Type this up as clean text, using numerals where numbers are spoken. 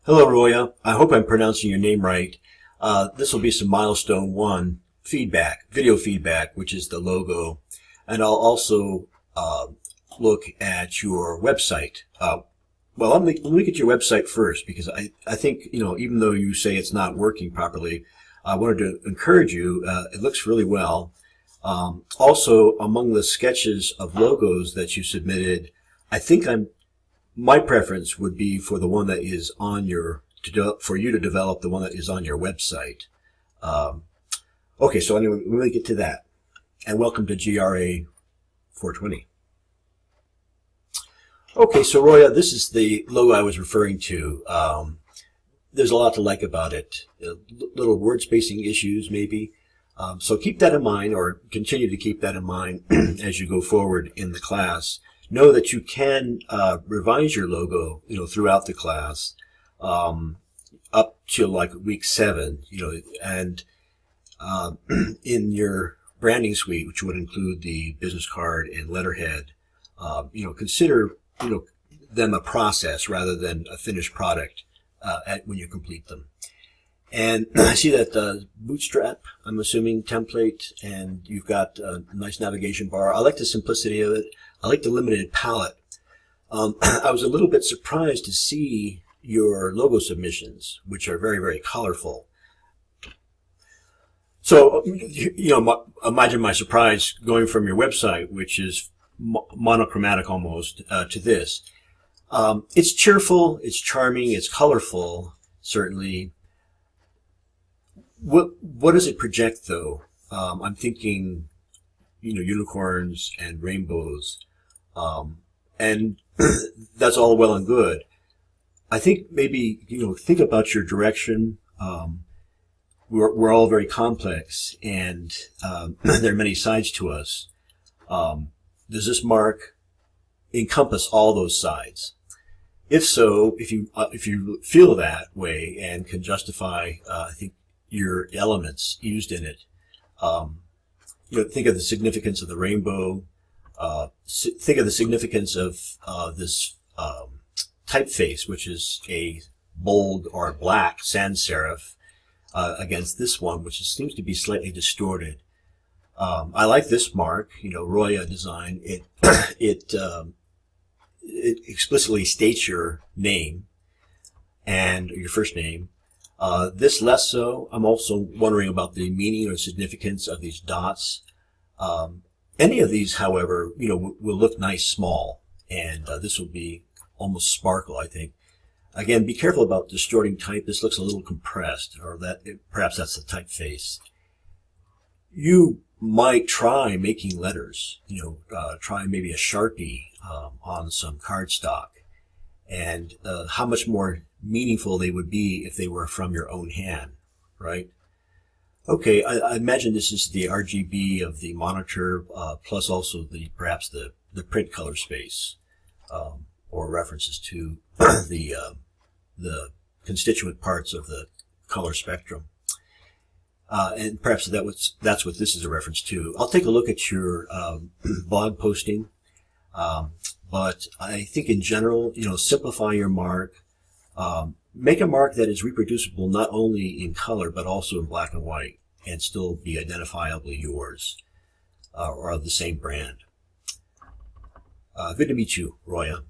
Hello, Roya. I hope I'm pronouncing your name right. This will be some milestone one feedback, video feedback, which is the logo. And I'll also look at your website. Well, let me look at your website first because I think, even though you say it's not working properly, I wanted to encourage you. It looks really well. Also, among the sketches of logos that you submitted, I think my preference would be for the one that is on for you to develop the one that is on your website. Okay, so anyway, we're going to get to that. And welcome to GRA 420. Okay, so Roya, this is the logo I was referring to. There's a lot to like about it. Little word spacing issues, maybe. So keep that in mind, or continue to keep that in mind as you go forward in the class. Know that you can revise your logo, throughout the class, up to like week 7, and in your branding suite, which would include the business card and letterhead, consider them a process rather than a finished product when you complete them. And I see that Bootstrap, I'm assuming, template, and you've got a nice navigation bar. I like the simplicity of it. I like the limited palette. I was a little bit surprised to see your logo submissions, which are very, very colorful. So, imagine my surprise going from your website, which is monochromatic almost, to this. It's cheerful, it's charming, it's colorful, certainly. What does it project, though? I'm thinking, unicorns and rainbows, and that's all well and good. I think maybe think about your direction. We're all very complex, and there are many sides to us. Does this mark encompass all those sides? If so, if you feel that way and can justify, I think, your elements used in it. Think of the significance of the rainbow. Think of the significance of this typeface, which is a bold or black sans serif against this one, which seems to be slightly distorted. I like this mark, Roya design. It explicitly states your name and your first name. This less so. I'm also wondering about the meaning or significance of these dots. Any of these, however, will look nice small, and this will be almost sparkle, I think. Again, be careful about distorting type. This looks a little compressed, or perhaps that's the typeface. You might try making letters. Try maybe a Sharpie on some cardstock, and how much more meaningful they would be if they were from your own hand, right? Okay, I imagine this is the RGB of the monitor, plus also perhaps the print color space, or references to the constituent parts of the color spectrum. And perhaps that's what this is a reference to. I'll take a look at your blog posting, but I think in general, simplify your mark. Make a mark that is reproducible not only in color but also in black and white, and still be identifiably yours, or of the same brand. Good to meet you, Roya.